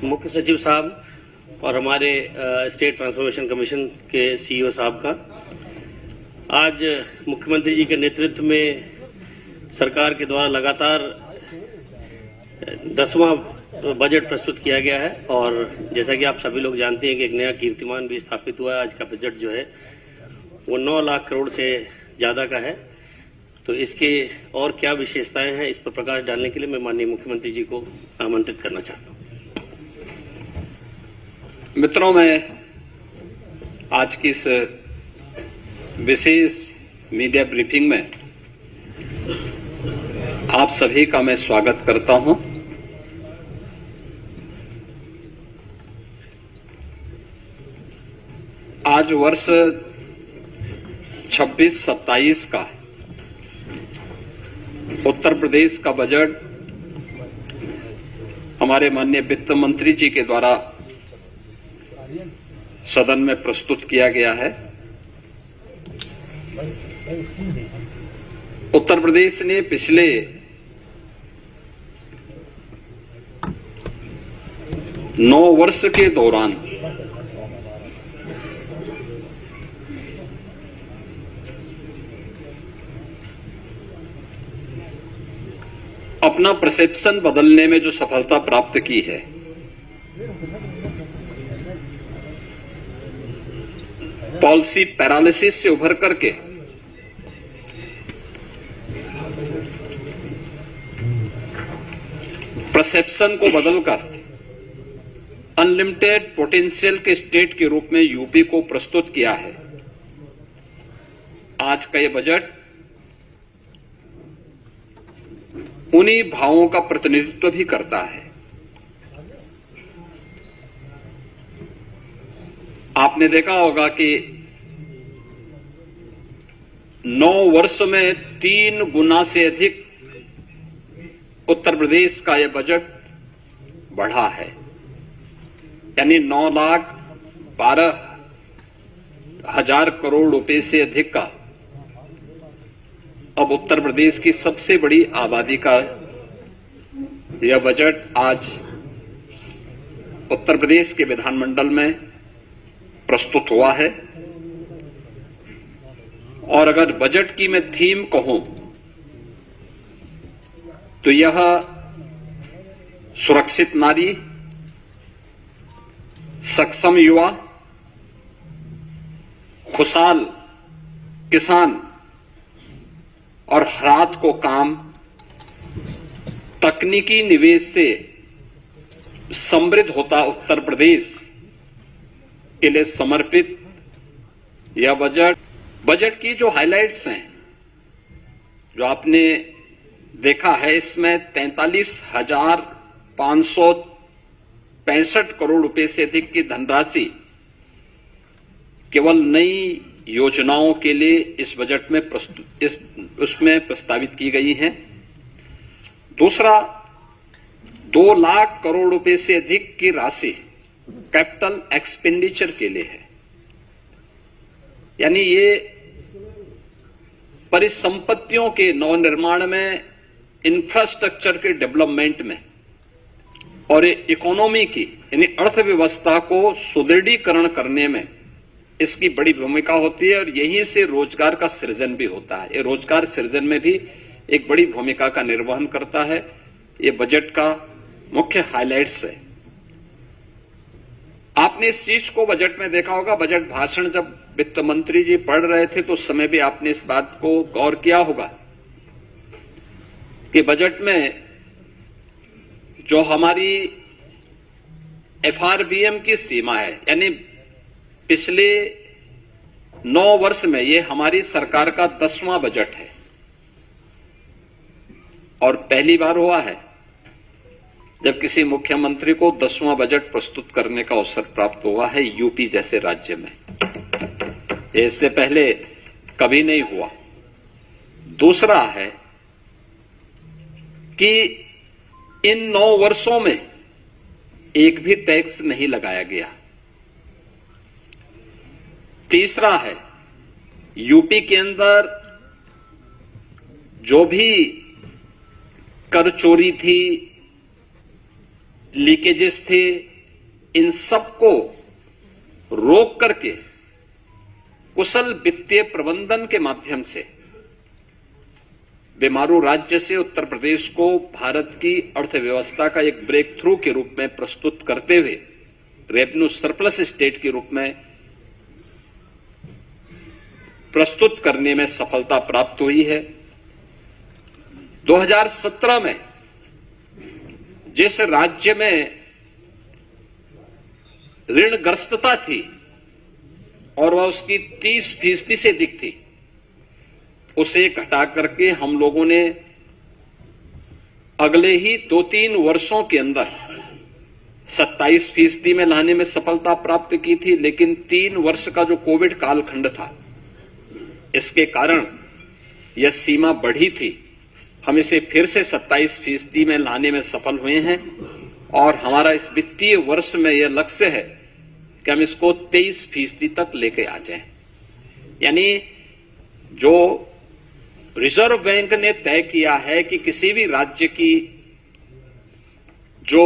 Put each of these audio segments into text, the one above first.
मुख्य सचिव साहब और हमारे स्टेट ट्रांसफॉर्मेशन कमीशन के सीईओ साहब का आज मुख्यमंत्री जी के नेतृत्व में सरकार के द्वारा लगातार 10वां बजट प्रस्तुत किया गया है और जैसा कि आप सभी लोग जानते हैं कि एक नया कीर्तिमान भी स्थापित हुआ है। आज का बजट जो है वो 9 लाख करोड़ से ज्यादा का है। तो इसके और क्या विशेषताएं हैं, इस पर प्रकाश डालने के लिए मैं माननीय मुख्यमंत्री जी को आमंत्रित करना चाहता हूं। मित्रों, मैं आज की इस विशेष मीडिया ब्रीफिंग में आप सभी का मैं स्वागत करता हूं। आज वर्ष 26-27 का उत्तर प्रदेश का बजट हमारे माननीय वित्त मंत्री जी के द्वारा सदन में प्रस्तुत किया गया है। उत्तर प्रदेश ने पिछले 9 वर्ष के दौरान अपना परसेप्शन बदलने में जो सफलता प्राप्त की है, पॉलिसी पैरालिसिस से उभर करके परसेप्शन को बदलकर अनलिमिटेड पोटेंशियल के स्टेट के रूप में यूपी को प्रस्तुत किया है। आज का यह बजट उन्हीं भावों का प्रतिनिधित्व भी करता है। आपने देखा होगा कि 9 वर्ष में 3 गुना से अधिक उत्तर प्रदेश का यह बजट बढ़ा है, यानी 9,12,000 करोड़ रुपए से अधिक का अब उत्तर प्रदेश की सबसे बड़ी आबादी का यह बजट आज उत्तर प्रदेश के विधानमंडल में प्रस्तुत हुआ है। और अगर बजट की मैं थीम कहूं तो यह सुरक्षित नारी, सक्षम युवा, खुशहाल किसान और रात को काम, तकनीकी निवेश से समृद्ध होता उत्तर प्रदेश के लिए समर्पित यह बजट की जो हाइलाइट्स हैं, जो आपने देखा है, इसमें 43,565 करोड़ रुपए से अधिक की धनराशि केवल नई योजनाओं के लिए इस बजट में उसमें प्रस्तावित की गई है। दूसरा, 2 लाख करोड़ रुपए से अधिक की राशि कैपिटल एक्सपेंडिचर के लिए है, यानी ये परिसंपत्तियों के नवनिर्माण में, इंफ्रास्ट्रक्चर के डेवलपमेंट में और इकोनॉमी की यानी अर्थव्यवस्था को सुदृढ़ीकरण करने में इसकी बड़ी भूमिका होती है और यहीं से रोजगार का सृजन भी होता है। ये रोजगार सृजन में भी एक बड़ी भूमिका का निर्वहन करता है। ये बजट का मुख्य हाइलाइट्स है। आपने इस चीज को बजट में देखा होगा। बजट भाषण जब वित्त मंत्री जी पढ़ रहे थे तो उस समय भी आपने इस बात को गौर किया होगा कि बजट में जो हमारी एफआरबीएम की सीमा है, यानी पिछले 9 वर्ष में ये हमारी सरकार का 10वां बजट है और पहली बार हुआ है जब किसी मुख्यमंत्री को 10वां बजट प्रस्तुत करने का अवसर प्राप्त हुआ है यूपी जैसे राज्य में। इससे पहले कभी नहीं हुआ। दूसरा है कि इन 9 वर्षों में एक भी टैक्स नहीं लगाया गया। तीसरा है, यूपी के अंदर जो भी कर चोरी थी, लीकेजेस थे, इन सबको रोक करके कुशल वित्तीय प्रबंधन के माध्यम से बीमारू राज्य से उत्तर प्रदेश को भारत की अर्थव्यवस्था का एक ब्रेक थ्रू के रूप में प्रस्तुत करते हुए रेवेन्यू सरप्लस स्टेट के रूप में प्रस्तुत करने में सफलता प्राप्त हुई है। 2017 में जिस राज्य में ऋणग्रस्तता थी और वह उसकी 30% से अधिक थी, उसे घटा करके हम लोगों ने अगले ही 2-3 वर्षों के अंदर 27% में लाने में सफलता प्राप्त की थी। लेकिन 3 वर्ष का जो कोविड कालखंड था, इसके कारण यह सीमा बढ़ी थी। हम इसे फिर से 27% में लाने में सफल हुए हैं और हमारा इस वित्तीय वर्ष में यह लक्ष्य है कि हम इसको 23% तक लेके आ जाएं। यानी जो रिजर्व बैंक ने तय किया है कि किसी भी राज्य की जो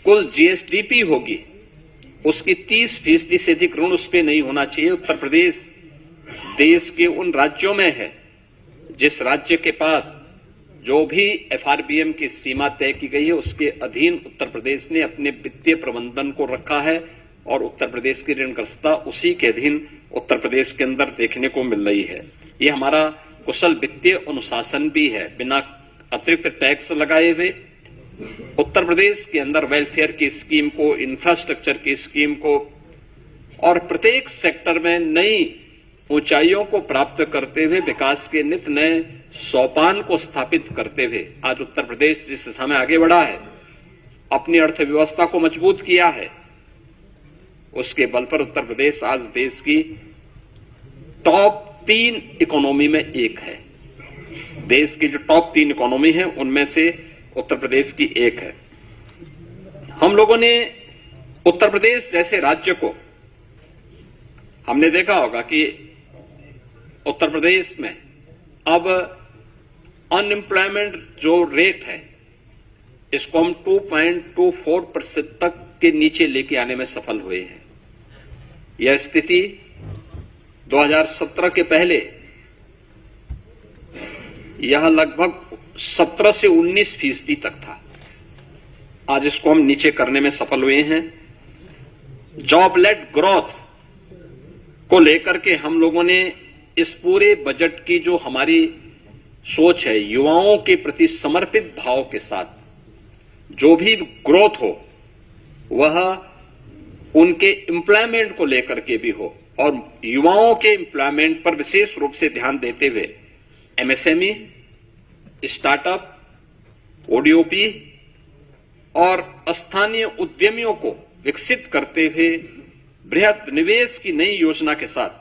कुल जीएसडीपी होगी उसकी 30% से अधिक ऋण उस पर नहीं होना चाहिए। उत्तर प्रदेश देश के उन राज्यों में है जिस राज्य के पास जो भी एफआरबीएम की सीमा तय की गई है उसके अधीन उत्तर प्रदेश ने अपने वित्तीय प्रबंधन को रखा है और उत्तर प्रदेश की ऋणग्रस्तता उसी के अधीन उत्तर प्रदेश के अंदर देखने को मिल रही है। ये हमारा कुशल वित्तीय अनुशासन भी है। बिना अतिरिक्त टैक्स लगाए हुए उत्तर प्रदेश के अंदर वेलफेयर की स्कीम को, इंफ्रास्ट्रक्चर की स्कीम को और प्रत्येक सेक्टर में नई ऊंचाइयों को प्राप्त करते हुए विकास के नित नए सोपान को स्थापित करते हुए आज उत्तर प्रदेश जिस दिशा में आगे बढ़ा है, अपनी अर्थव्यवस्था को मजबूत किया है, उसके बल पर उत्तर प्रदेश आज देश की टॉप 3 इकोनॉमी में एक है। देश की जो टॉप 3 इकोनॉमी है उनमें से उत्तर प्रदेश की एक है। हम लोगों ने उत्तर प्रदेश जैसे राज्य को, हमने देखा होगा कि उत्तर प्रदेश में अब अनएम्प्लॉयमेंट जो रेट है इसको हम 2.24% तक के नीचे लेके आने में सफल हुए हैं। यह स्थिति 2017 के पहले यह लगभग 17 से 19% तक था। आज इसको हम नीचे करने में सफल हुए हैं। जॉब लेड ग्रोथ को लेकर के हम लोगों ने इस पूरे बजट की जो हमारी सोच है, युवाओं के प्रति समर्पित भाव के साथ जो भी ग्रोथ हो वह उनके एम्प्लॉयमेंट को लेकर के भी हो और युवाओं के एम्प्लॉयमेंट पर विशेष रूप से ध्यान देते हुए एमएसएमई, स्टार्टअप, ओडीओपी और स्थानीय उद्यमियों को विकसित करते हुए बृहद निवेश की नई योजना के साथ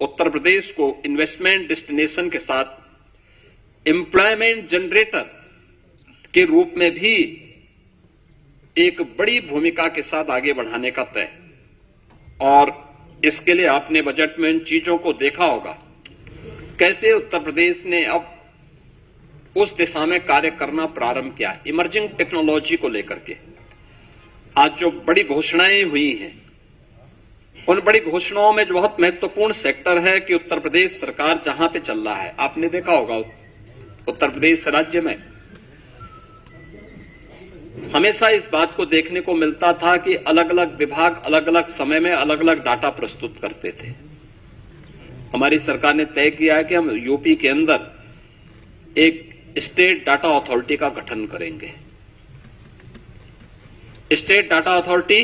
उत्तर प्रदेश को इन्वेस्टमेंट डेस्टिनेशन के साथ एम्प्लॉयमेंट जनरेटर के रूप में भी एक बड़ी भूमिका के साथ आगे बढ़ाने का तय। और इसके लिए आपने बजट में इन चीजों को देखा होगा, कैसे उत्तर प्रदेश ने अब उस दिशा में कार्य करना प्रारंभ किया। इमर्जिंग टेक्नोलॉजी को लेकर के आज जो बड़ी घोषणाएं हुई हैं, उन बड़ी घोषणाओं में जो बहुत महत्वपूर्ण सेक्टर है कि उत्तर प्रदेश सरकार जहां पे चल रहा है, आपने देखा होगा उत्तर प्रदेश राज्य में हमेशा इस बात को देखने को मिलता था कि अलग अलग विभाग अलग अलग समय में अलग अलग डाटा प्रस्तुत करते थे। हमारी सरकार ने तय किया है कि हम यूपी के अंदर एक स्टेट डाटा अथॉरिटी का गठन करेंगे। स्टेट डाटा अथॉरिटी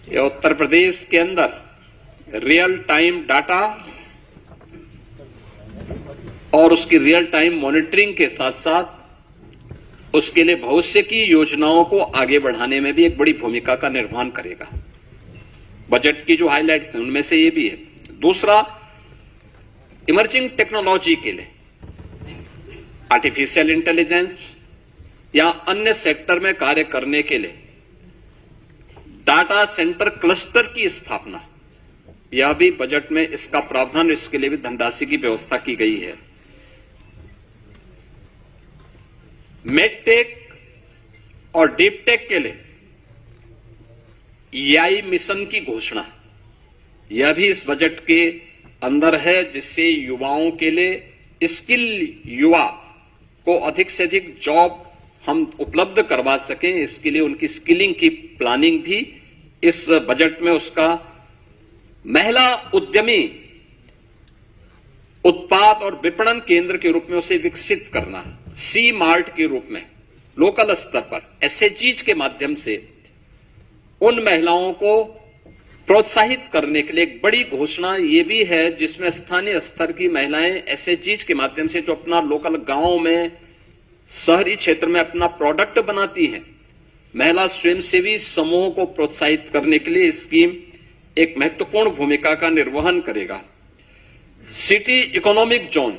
ये उत्तर प्रदेश के अंदर रियल टाइम डाटा और उसकी रियल टाइम मॉनिटरिंग के साथ साथ उसके लिए भविष्य की योजनाओं को आगे बढ़ाने में भी एक बड़ी भूमिका का निर्वहन करेगा। बजट की जो हाइलाइट्स हैं उनमें से ये भी है। दूसरा, इमर्जिंग टेक्नोलॉजी के लिए आर्टिफिशियल इंटेलिजेंस या अन्य सेक्टर में कार्य करने के लिए डाटा सेंटर क्लस्टर की स्थापना, यह भी बजट में इसका प्रावधान, इसके लिए भी धनराशि की व्यवस्था की गई है। मेडटेक और डीपटेक के लिए EI मिशन की घोषणा, यह भी इस बजट के अंदर है, जिससे युवाओं के लिए स्किल युवा को अधिक से अधिक जॉब हम उपलब्ध करवा सकें। इसके लिए उनकी स्किलिंग की प्लानिंग भी इस बजट में, उसका महिला उद्यमी उत्पाद और विपणन केंद्र के रूप में उसे विकसित करना, सी मार्ट के रूप में लोकल स्तर पर SHGs के माध्यम से उन महिलाओं को प्रोत्साहित करने के लिए एक बड़ी घोषणा ये भी है, जिसमें स्थानीय स्तर की महिलाएं SHGs के माध्यम से जो अपना लोकल गांव में, शहरी क्षेत्र में अपना प्रोडक्ट बनाती हैं, महिला स्वयंसेवी समूहों को प्रोत्साहित करने के लिए स्कीम एक महत्वपूर्ण भूमिका का निर्वहन करेगा। City economic zone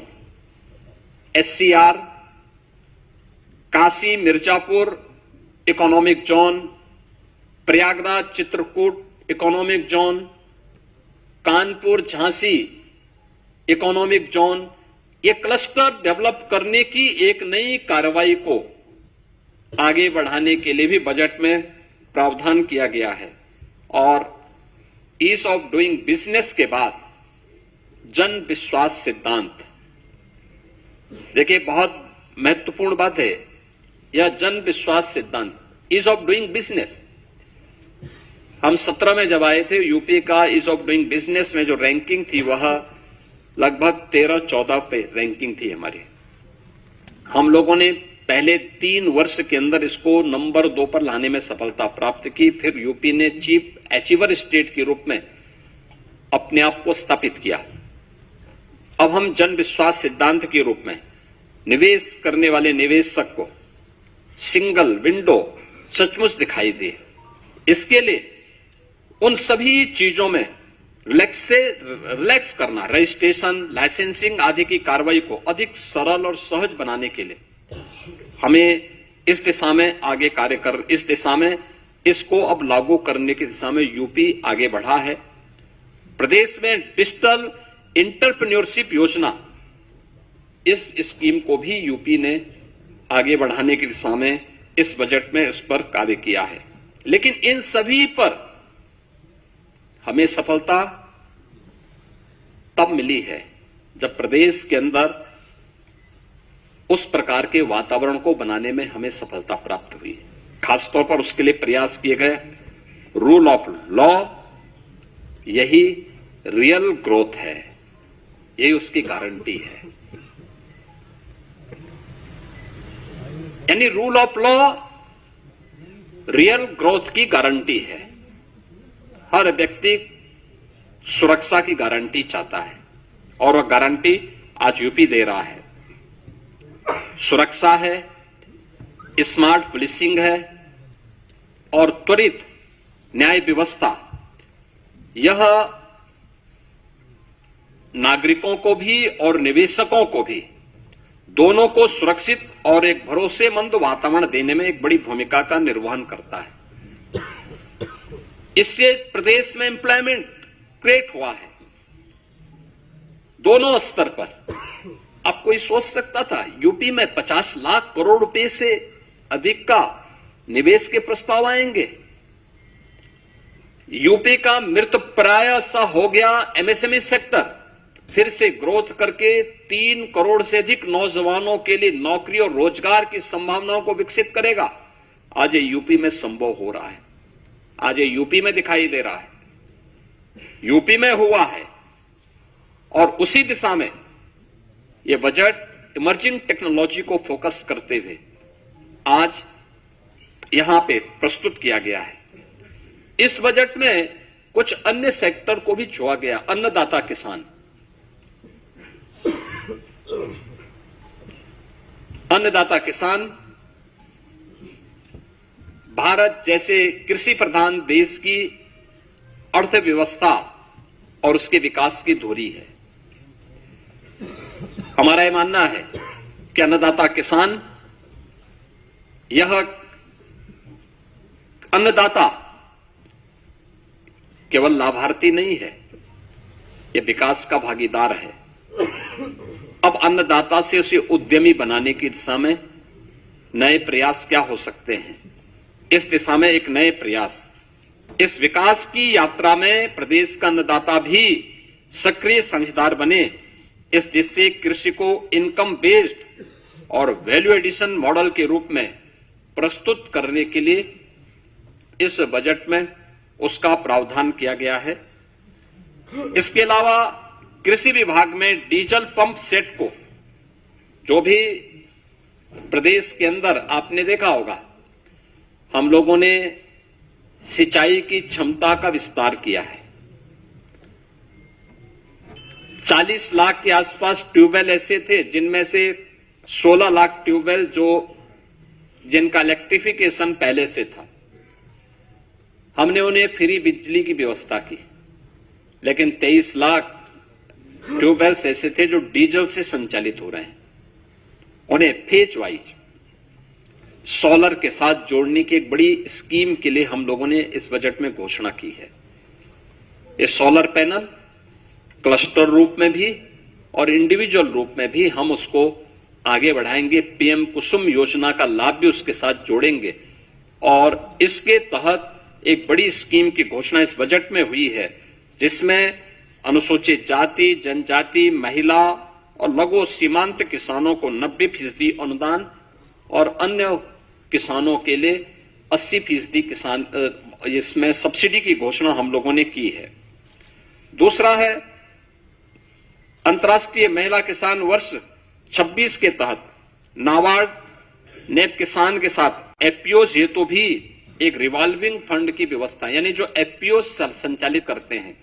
SCR, Kashi Mirzapur economic zone, Prayagraj Chitrakoot economic zone, Kanpur Jhansi economic zone, ये क्लस्टर डेवलप करने की एक नई कार्रवाई को आगे बढ़ाने के लिए भी बजट में प्रावधान किया गया है। और ईज ऑफ डूइंग बिजनेस के बाद जन विश्वास सिद्धांत, देखिए बहुत महत्वपूर्ण बात है यह जन विश्वास सिद्धांत, ईज ऑफ डूइंग बिजनेस। हम 17 में जब आए थे, यूपी का ईज ऑफ डूइंग बिजनेस में जो रैंकिंग थी वह लगभग 13-14 पे रैंकिंग थी हमारी। हम लोगों ने पहले 3 वर्ष के अंदर इसको नंबर 2 पर लाने में सफलता प्राप्त की। फिर यूपी ने चीफ अचीवर स्टेट के रूप में अपने आप को स्थापित किया। अब हम जन विश्वास सिद्धांत के रूप में निवेश करने वाले निवेशक को सिंगल विंडो सचमुच दिखाई दे, इसके लिए उन सभी चीजों में रिलैक्स करना, रजिस्ट्रेशन, लाइसेंसिंग आदि की कार्रवाई को अधिक सरल और सहज बनाने के लिए हमें इस दिशा में आगे कार्य कर, इस दिशा में इसको अब लागू करने की दिशा में यूपी आगे बढ़ा है। प्रदेश में डिजिटल एंटरप्रेन्योरशिप योजना, इस स्कीम को भी यूपी ने आगे बढ़ाने की दिशा में इस बजट में इस पर कार्य किया है। लेकिन इन सभी पर हमें सफलता तब मिली है जब प्रदेश के अंदर उस प्रकार के वातावरण को बनाने में हमें सफलता प्राप्त हुई। खासतौर पर उसके लिए प्रयास किए गए रूल ऑफ लॉ, यही रियल ग्रोथ है, यही उसकी गारंटी है। यानी rule of law real growth की गारंटी है। हर व्यक्ति सुरक्षा की गारंटी चाहता है और वह गारंटी आज यूपी दे रहा है। सुरक्षा है, स्मार्ट पुलिसिंग है और त्वरित न्याय व्यवस्था, यह नागरिकों को भी और निवेशकों को भी, दोनों को सुरक्षित और एक भरोसेमंद वातावरण देने में एक बड़ी भूमिका का निर्वहन करता है। इससे प्रदेश में एम्प्लॉयमेंट क्रिएट हुआ है दोनों स्तर पर। अब कोई सोच सकता था यूपी में 50 लाख करोड़ रुपए से अधिक का निवेश के प्रस्ताव आएंगे? यूपी का मृतप्राय सा हो गया एमएसएमई सेक्टर, फिर से ग्रोथ करके 3 करोड़ से अधिक नौजवानों के लिए नौकरी और रोजगार की संभावनाओं को विकसित करेगा। आज ये यूपी में संभव हो रहा है, आज ये यूपी में दिखाई दे रहा है, यूपी में हुआ है। और उसी दिशा में ये बजट इमर्जिंग टेक्नोलॉजी को फोकस करते हुए आज यहां पे प्रस्तुत किया गया है। इस बजट में कुछ अन्य सेक्टर को भी छुआ गया। अन्नदाता किसान, अन्नदाता किसान भारत जैसे कृषि प्रधान देश की अर्थव्यवस्था और उसके विकास की धुरी है। हमारा यह मानना है कि अन्नदाता किसान, यह अन्नदाता केवल लाभार्थी नहीं है, यह विकास का भागीदार है। अब अन्नदाता से उसे उद्यमी बनाने की दिशा में नए प्रयास क्या हो सकते हैं? इस दिशा में एक नए प्रयास इस विकास की यात्रा में प्रदेश का अन्नदाता भी सक्रिय साझेदार बने, इस देश से कृषि को इनकम बेस्ड और वैल्यू एडिशन मॉडल के रूप में प्रस्तुत करने के लिए इस बजट में उसका प्रावधान किया गया है। इसके अलावा कृषि विभाग में डीजल पंप सेट को, जो भी प्रदेश के अंदर आपने देखा होगा, हम लोगों ने सिंचाई की क्षमता का विस्तार किया है। 40 लाख के आसपास ट्यूबवेल ऐसे थे जिनमें से 16 लाख ट्यूबवेल जिनका इलेक्ट्रिफिकेशन पहले से था। हमने उन्हें फ्री बिजली की व्यवस्था की, लेकिन 23 लाख ट्यूबवेल्स ऐसे थे जो डीजल से संचालित हो रहे हैं। उन्हें फेज वाइज सोलर के साथ जोड़ने की एक बड़ी स्कीम के लिए हम लोगों ने इस बजट में घोषणा की है। ये सोलर पैनल क्लस्टर रूप में भी और इंडिविजुअल रूप में भी हम उसको आगे बढ़ाएंगे। पीएम कुसुम योजना का लाभ भी उसके साथ जोड़ेंगे और इसके तहत एक बड़ी स्कीम की घोषणा इस बजट में हुई है, जिसमें अनुसूचित जाति, जनजाति, महिला और लघु सीमांत किसानों को 90% अनुदान और अन्य किसानों के लिए 80% किसान इसमें सब्सिडी की घोषणा हम लोगों ने की है। दूसरा है अंतर्राष्ट्रीय महिला किसान वर्ष 26 के तहत नाबार्ड नेप किसान के साथ एफपीओज हेतु भी एक रिवॉल्विंग फंड की व्यवस्था, यानी जो एफपीओ संचालित करते हैं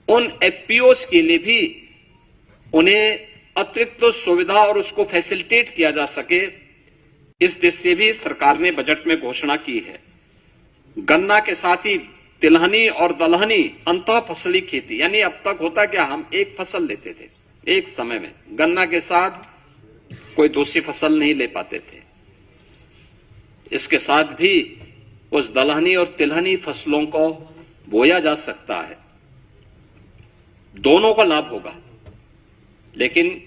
उन एफपीओज के लिए भी उन्हें अतिरिक्त सुविधा और उसको फैसिलिटेट किया जा सके, इस दिशा से भी सरकार ने बजट में घोषणा की है। गन्ना के साथ ही तिलहनी और दलहनी अंतः फसली खेती, यानी अब तक होता क्या, हम एक फसल लेते थे एक समय में, गन्ना के साथ कोई दूसरी फसल नहीं ले पाते थे। इसके साथ भी उस दलहनी और तिलहनी फसलों को बोया जा सकता है, दोनों का लाभ होगा। लेकिन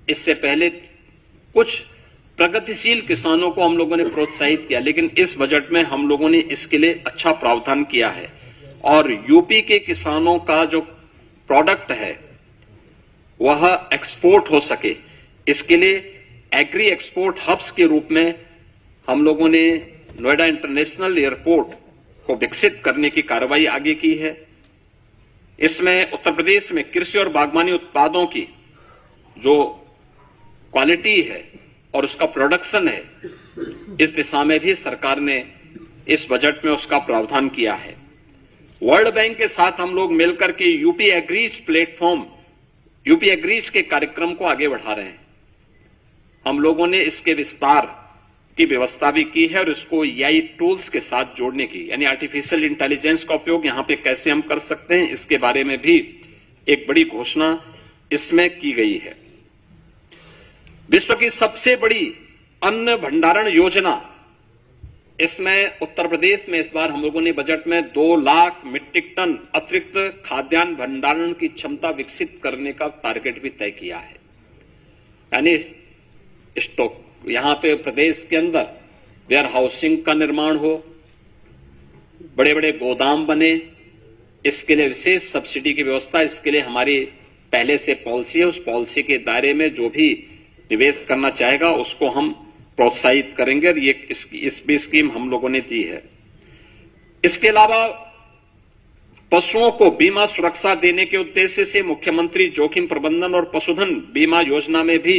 इससे पहले कुछ प्रगतिशील किसानों को हम लोगों ने प्रोत्साहित किया, लेकिन इस बजट में हम लोगों ने इसके लिए अच्छा प्रावधान किया है और यूपी के किसानों का जो प्रोडक्ट है वह एक्सपोर्ट हो सके, इसके लिए एग्री एक्सपोर्ट हब्स के रूप में हम लोगों ने नोएडा इंटरनेशनल एयरपोर्ट को विकसित करने की कार्रवाई आगे की है। इसमें उत्तर प्रदेश में कृषि और बागवानी उत्पादों की जो क्वालिटी है और उसका प्रोडक्शन है, इस दिशा में भी सरकार ने इस बजट में उसका प्रावधान किया है। वर्ल्ड बैंक के साथ हम लोग मिलकर के UP agrees platform, UP agrees के कार्यक्रम को आगे बढ़ा रहे हैं। हम लोगों ने इसके विस्तार की व्यवस्था भी की है और इसको एआई टूल्स के साथ जोड़ने की, यानी आर्टिफिशियल इंटेलिजेंस का उपयोग यहां पे कैसे हम कर सकते हैं, इसके बारे में भी एक बड़ी घोषणा इसमें की गई है। विश्व की सबसे बड़ी अन्न भंडारण योजना, इसमें उत्तर प्रदेश में इस बार हम लोगों ने बजट में 2 लाख मीट्रिक टन अतिरिक्त खाद्यान्न भंडारण की क्षमता विकसित करने का टारगेट भी तय किया है। यानी स्टॉक, यहां पे प्रदेश के अंदर वेयर हाउसिंग का निर्माण हो, बड़े बड़े गोदाम बने, इसके लिए विशेष सब्सिडी की व्यवस्था, इसके लिए हमारी पहले से पॉलिसी है। उस पॉलिसी के दायरे में जो भी निवेश करना चाहेगा उसको हम प्रोत्साहित करेंगे और ये इस भी स्कीम हम लोगों ने दी है। इसके अलावा पशुओं को बीमा सुरक्षा देने के उद्देश्य से मुख्यमंत्री जोखिम प्रबंधन और पशुधन बीमा योजना में भी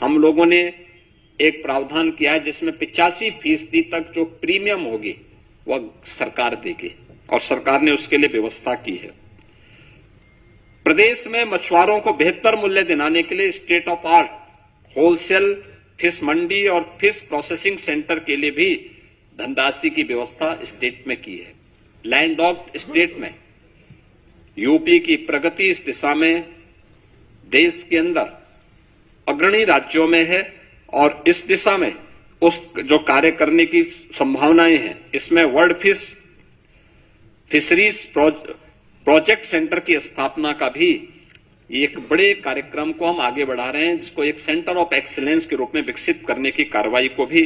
हम लोगों ने एक प्रावधान किया है, जिसमें 85% तक जो प्रीमियम होगी वह सरकार देगी और सरकार ने उसके लिए व्यवस्था की है। प्रदेश में मछुआरों को बेहतर मूल्य दिलाने के लिए state of art wholesale fish mandi और फिश प्रोसेसिंग सेंटर के लिए भी धनराशि की व्यवस्था स्टेट में की है। लैंड लॉक्ड स्टेट में यूपी की प्रगति इस दिशा में देश के अंदर अग्रणी राज्यों में है और इस दिशा में उस जो कार्य करने की संभावनाएं हैं, इसमें वर्ल्ड फिशरीज प्रोजेक्ट सेंटर की स्थापना का भी एक बड़े कार्यक्रम को हम आगे बढ़ा रहे हैं, जिसको एक सेंटर ऑफ एक्सीलेंस के रूप में विकसित करने की कार्रवाई को भी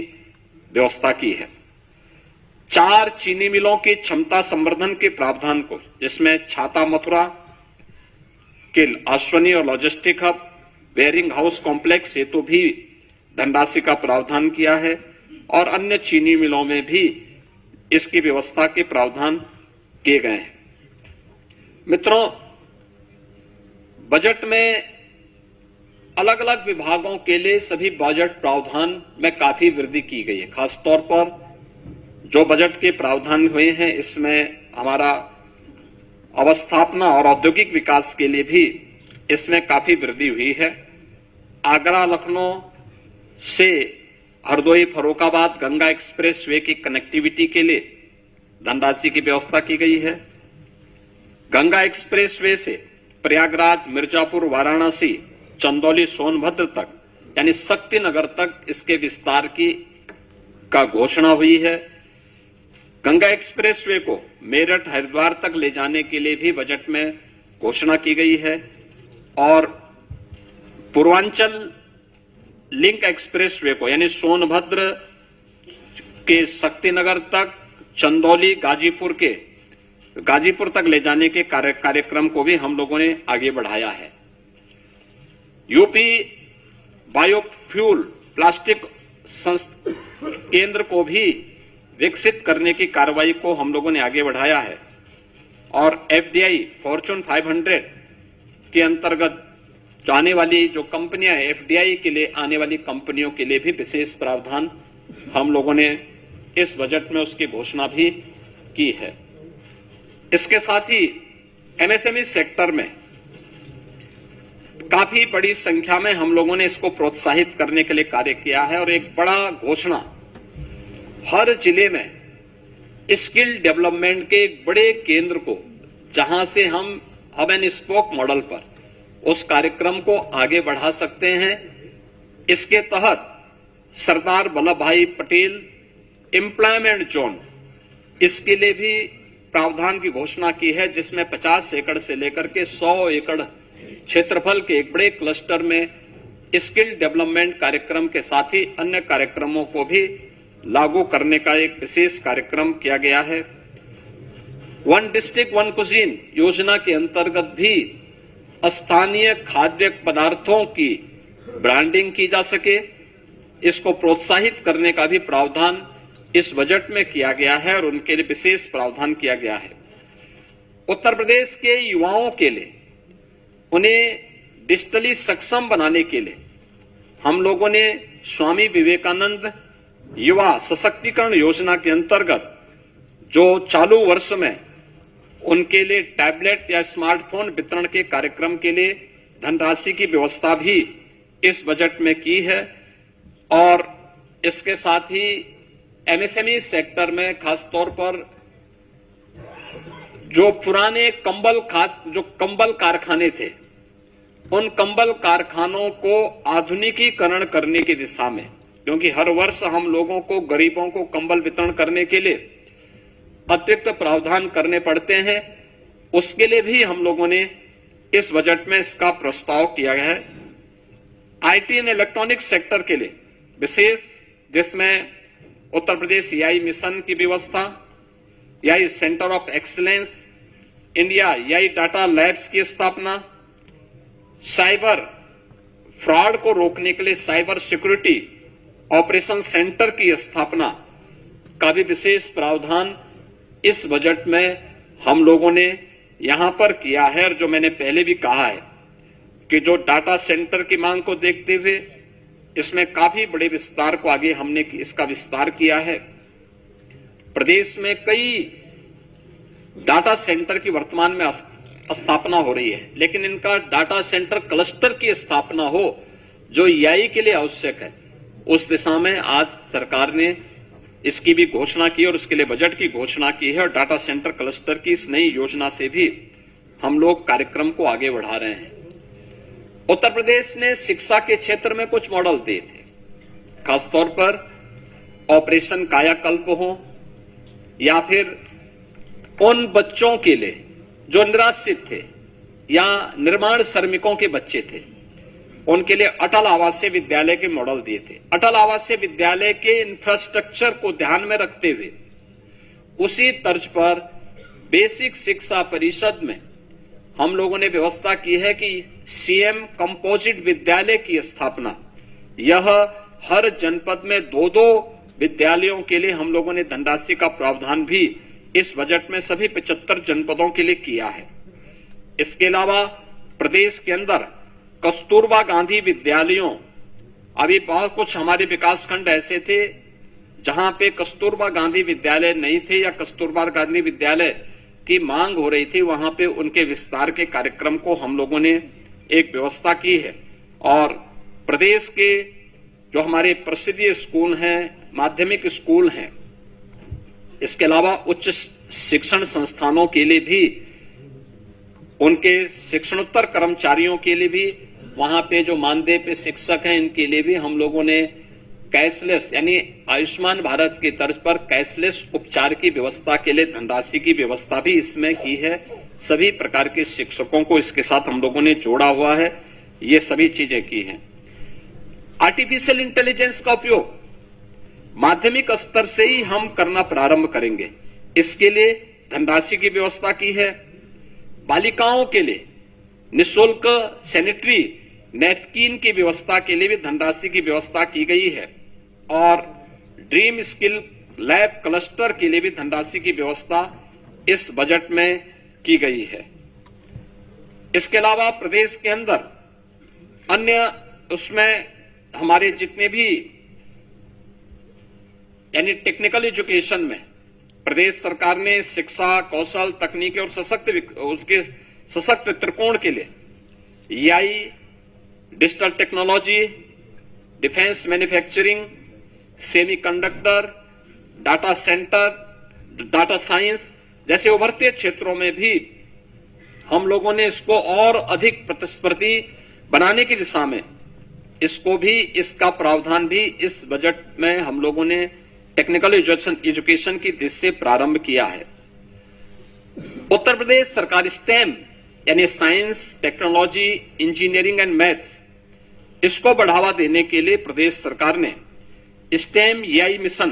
व्यवस्था की है। 4 चीनी मिलों की क्षमता संवर्धन के प्रावधान को, जिसमें छाता मथुरा के अश्वनी और logistic hub, wearing house complex हेतु भी धनराशि का प्रावधान किया है और अन्य चीनी मिलों में भी इसकी व्यवस्था के प्रावधान किए गए हैं। मित्रों, बजट में अलग अलग विभागों के लिए सभी बजट प्रावधान में काफी वृद्धि की गई है। खासतौर पर जो बजट के प्रावधान हुए हैं, इसमें हमारा अवस्थापना और औद्योगिक विकास के लिए भी इसमें काफी वृद्धि हुई है। आगरा लखनऊ से हरदोई फर्रुखाबाद गंगा एक्सप्रेस वे की कनेक्टिविटी के लिए धनराशि की व्यवस्था की गई है। गंगा एक्सप्रेस वे से प्रयागराज, मिर्जापुर, वाराणसी, चंदौली, सोनभद्र तक यानी शक्तिनगर तक इसके विस्तार का घोषणा हुई है। गंगा एक्सप्रेस वे को मेरठ, हरिद्वार तक ले जाने के लिए भी बजट में घोषणा की गई है और पूर्वांचल लिंक एक्सप्रेस वे को यानी सोनभद्र के शक्तिनगर तक, चंदौली, गाजीपुर तक ले जाने के कार्यक्रम को भी हम लोगों ने आगे बढ़ाया है। यूपी बायोफ्यूल प्लास्टिक केंद्र को भी विकसित करने की कार्रवाई को हम लोगों ने आगे बढ़ाया है और एफडीआई फॉर्च्यून 500 के अंतर्गत जो आने वाली जो कंपनियां हैं, एफडीआई के लिए आने वाली कंपनियों के लिए भी विशेष प्रावधान हम लोगों ने इस बजट में उसकी घोषणा भी की है। इसके साथ ही एमएसएमई सेक्टर में काफी बड़ी संख्या में हम लोगों ने इसको प्रोत्साहित करने के लिए कार्य किया है और एक बड़ा घोषणा, हर जिले में स्किल डेवलपमेंट के एक बड़े केंद्र को, जहां से हम हब एंड स्पोक मॉडल पर उस कार्यक्रम को आगे बढ़ा सकते हैं। इसके तहत सरदार वल्लभ भाई पटेल एम्प्लॉयमेंट जोन, इसके लिए भी प्रावधान की घोषणा की है, जिसमें 50 एकड़ से लेकर के 100 एकड़ क्षेत्रफल के एक बड़े क्लस्टर में स्किल डेवलपमेंट कार्यक्रम के साथ ही अन्य कार्यक्रमों को भी लागू करने का एक विशेष कार्यक्रम किया गया है। वन डिस्ट्रिक्ट वन कुजीन योजना के अंतर्गत भी स्थानीय खाद्य पदार्थों की ब्रांडिंग की जा सके, इसको प्रोत्साहित करने का भी प्रावधान इस बजट में किया गया है और उनके लिए विशेष प्रावधान किया गया है। उत्तर प्रदेश के युवाओं के लिए, उन्हें डिजिटली सक्षम बनाने के लिए हम लोगों ने स्वामी विवेकानंद युवा सशक्तिकरण योजना के अंतर्गत जो चालू वर्ष में उनके लिए टैबलेट या स्मार्टफोन वितरण के कार्यक्रम के लिए धनराशि की व्यवस्था भी इस बजट में की है और इसके साथ ही एमएसएमई सेक्टर में खासतौर पर जो पुराने कंबल कारखाने थे, उन कंबल कारखानों को आधुनिकीकरण करने की दिशा में, क्योंकि हर वर्ष हम लोगों को, गरीबों को कंबल वितरण करने के लिए अतिरिक्त प्रावधान करने पड़ते हैं, उसके लिए भी हम लोगों ने इस बजट में इसका प्रस्ताव किया है। आईटी एंड इलेक्ट्रॉनिक्स सेक्टर के लिए विशेष, जिसमें उत्तर प्रदेश एआई मिशन की व्यवस्था, AI centre of excellence, India AI data labs की स्थापना, साइबर फ्रॉड को रोकने के लिए साइबर सिक्योरिटी ऑपरेशन सेंटर की स्थापना का भी विशेष प्रावधान इस बजट में हम लोगों ने यहां पर किया है। और जो मैंने पहले भी कहा है कि जो डाटा सेंटर की मांग को देखते हुए इसमें काफी बड़े विस्तार को आगे हमने इसका विस्तार किया है। प्रदेश में कई डाटा सेंटर की वर्तमान में स्थापना हो रही है, लेकिन इनका डाटा सेंटर क्लस्टर की स्थापना हो जो एआई के लिए आवश्यक है, उस दिशा में आज सरकार ने इसकी भी घोषणा की और उसके लिए बजट की घोषणा की है। और डाटा सेंटर क्लस्टर की इस नई योजना से भी हम लोग कार्यक्रम को आगे बढ़ा रहे हैं। उत्तर प्रदेश ने शिक्षा के क्षेत्र में कुछ मॉडल दिए थे, खासतौर पर ऑपरेशन कायाकल्प हो या फिर उन बच्चों के लिए जो निराश्रित थे या निर्माण श्रमिकों के बच्चे थे, उनके लिए अटल आवासीय विद्यालय के मॉडल दिए थे। अटल आवासीय विद्यालय के इंफ्रास्ट्रक्चर को ध्यान में रखते हुए उसी तर्ज पर बेसिक शिक्षा परिषद में हम लोगों ने व्यवस्था की है कि सीएम कंपोजिट विद्यालय की स्थापना, यह हर जनपद में 2-2 विद्यालयों के लिए हम लोगों ने धनराशि का प्रावधान भी इस बजट में सभी 75 जनपदों के लिए किया है। इसके अलावा प्रदेश के अंदर कस्तूरबा गांधी विद्यालयों, अभी बहुत कुछ हमारे विकासखंड ऐसे थे जहां पे कस्तूरबा गांधी विद्यालय नहीं थे या कस्तूरबा गांधी विद्यालय की मांग हो रही थी, वहां पे उनके विस्तार के कार्यक्रम को हम लोगों ने एक व्यवस्था की है। और प्रदेश के जो हमारे प्रसिद्ध स्कूल हैं, माध्यमिक स्कूल हैं, इसके अलावा उच्च शिक्षण संस्थानों के लिए भी, उनके शिक्षणोत्तर कर्मचारियों के लिए भी, वहां पे जो मानदेय पे शिक्षक हैं इनके लिए भी हम लोगों ने कैशलेस यानी आयुष्मान भारत की तर्ज पर कैशलेस उपचार की व्यवस्था के लिए धनराशि की व्यवस्था भी इसमें की है। सभी प्रकार के शिक्षकों को इसके साथ हम लोगों ने जोड़ा हुआ है, ये सभी चीजें की हैं। आर्टिफिशियल इंटेलिजेंस का उपयोग माध्यमिक स्तर से ही हम करना प्रारंभ करेंगे, इसके लिए धनराशि की व्यवस्था की है। बालिकाओं के लिए निःशुल्क सैनिटरी नैपकिन की व्यवस्था के लिए भी धनराशि की व्यवस्था की गई है और ड्रीम स्किल लैब क्लस्टर के लिए भी धनराशि की व्यवस्था इस बजट में की गई है। इसके अलावा प्रदेश के अंदर अन्य उसमें हमारे जितने भी यानी टेक्निकल एजुकेशन में प्रदेश सरकार ने शिक्षा, कौशल, तकनीकी और सशक्त त्रिकोण के लिए EI, digital technology, defence manufacturing, semiconductor, data centre, data science जैसे उभरते क्षेत्रों में भी हम लोगों ने इसको और अधिक प्रतिस्पर्धी बनाने की दिशा में इसको भी, इसका प्रावधान भी इस बजट में हम लोगों ने टेक्निकल एजुकेशन की दिशा से प्रारंभ किया है। उत्तर प्रदेश सरकार स्टेम यानी science, technology, engineering and maths, इसको बढ़ावा देने के लिए प्रदेश सरकार ने स्टेम EI मिशन,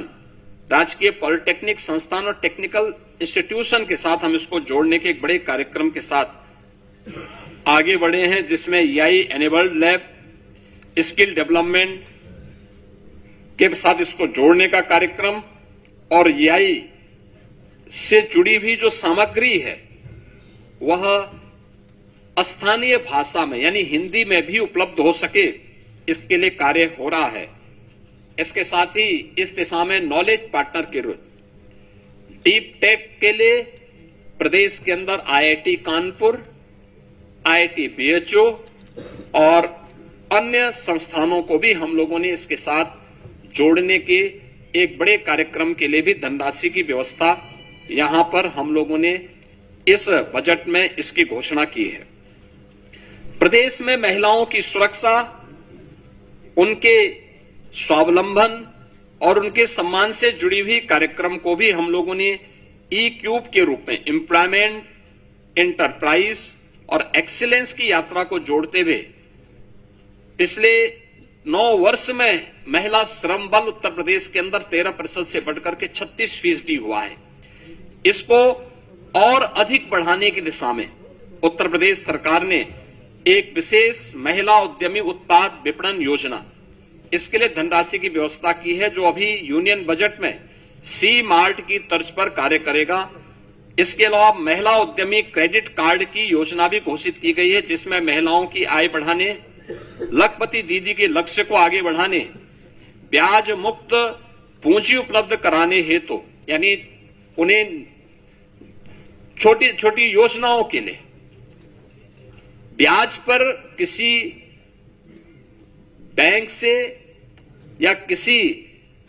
राजकीय पॉलिटेक्निक संस्थान और टेक्निकल इंस्टीट्यूशन के साथ हम इसको जोड़ने के एक बड़े कार्यक्रम के साथ आगे बढ़े हैं, जिसमें EI enabled lab, skill development के साथ इसको जोड़ने का कार्यक्रम और EI से जुड़ी हुई जो सामग्री है वह स्थानीय भाषा में यानी हिंदी में भी उपलब्ध हो सके, इसके लिए कार्य हो रहा है। इसके साथ ही इस दिशा में नॉलेज पार्टनर के रूप डीप टेक के लिए प्रदेश के अंदर IIT कानपुर, IIT BHO और अन्य संस्थानों को भी हम लोगों ने इसके साथ जोड़ने के एक बड़े कार्यक्रम के लिए भी धनराशि की व्यवस्था यहां पर हम लोगों ने इस बजट में इसकी घोषणा की है। प्रदेश में महिलाओं की सुरक्षा, उनके स्वावलंबन और उनके सम्मान से जुड़ी हुई कार्यक्रम को भी हम लोगों ने E-क्यूब के रूप में एम्प्लॉयमेंट, एंटरप्राइज और एक्सीलेंस की यात्रा को जोड़ते हुए पिछले 9 वर्ष में महिला श्रम बल उत्तर प्रदेश के अंदर 13% से बढ़कर के 36% हुआ है। इसको और अधिक बढ़ाने की दिशा में उत्तर प्रदेश सरकार ने एक विशेष महिला उद्यमी उत्पाद विपणन योजना, इसके लिए धनराशि की व्यवस्था की है, जो अभी यूनियन बजट में C-मार्ट की तर्ज पर कार्य करेगा। इसके अलावा महिला उद्यमी क्रेडिट कार्ड की योजना भी घोषित की गई है, जिसमें महिलाओं की आय बढ़ाने, लखपति दीदी के लक्ष्य को आगे बढ़ाने, ब्याज मुक्त पूंजी उपलब्ध कराने हेतु यानी उन्हें छोटी छोटी योजनाओं के लिए ब्याज पर किसी बैंक से या किसी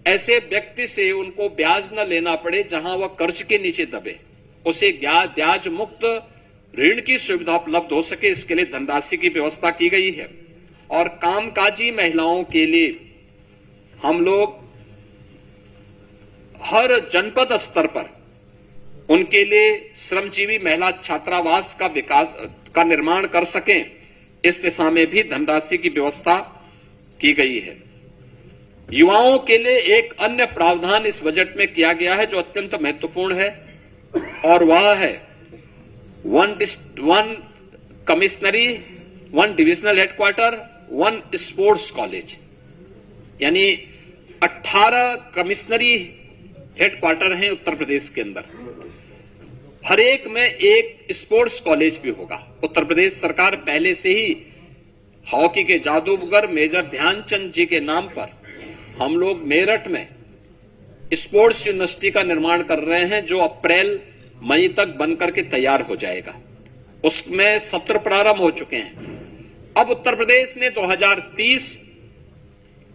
ऐसे व्यक्ति से उनको ब्याज न लेना पड़े जहां वह कर्ज के नीचे दबे, उसे ब्याज मुक्त ऋण की सुविधा उपलब्ध हो सके, इसके लिए धनराशि की व्यवस्था की गई है। और कामकाजी महिलाओं के लिए हम लोग हर जनपद स्तर पर उनके लिए श्रमजीवी महिला छात्रावास का विकास का निर्माण कर सकें, इस दिशा में भी धनराशि की व्यवस्था की गई है। युवाओं के लिए एक अन्य प्रावधान इस बजट में किया गया है जो अत्यंत महत्वपूर्ण है, और वह है one commissionery, one divisional headquarter, one sports college. यानी 18 कमिश्नरी हेडक्वार्टर हैं उत्तर प्रदेश के अंदर, हर एक में एक स्पोर्ट्स कॉलेज भी होगा। उत्तर प्रदेश सरकार पहले से ही हॉकी के जादूगर मेजर ध्यानचंद जी के नाम पर हम लोग मेरठ में स्पोर्ट्स यूनिवर्सिटी का निर्माण कर रहे हैं, जो अप्रैल मई तक बनकर के तैयार हो जाएगा। उसमें सत्र प्रारंभ हो चुके हैं। अब उत्तर प्रदेश ने 2030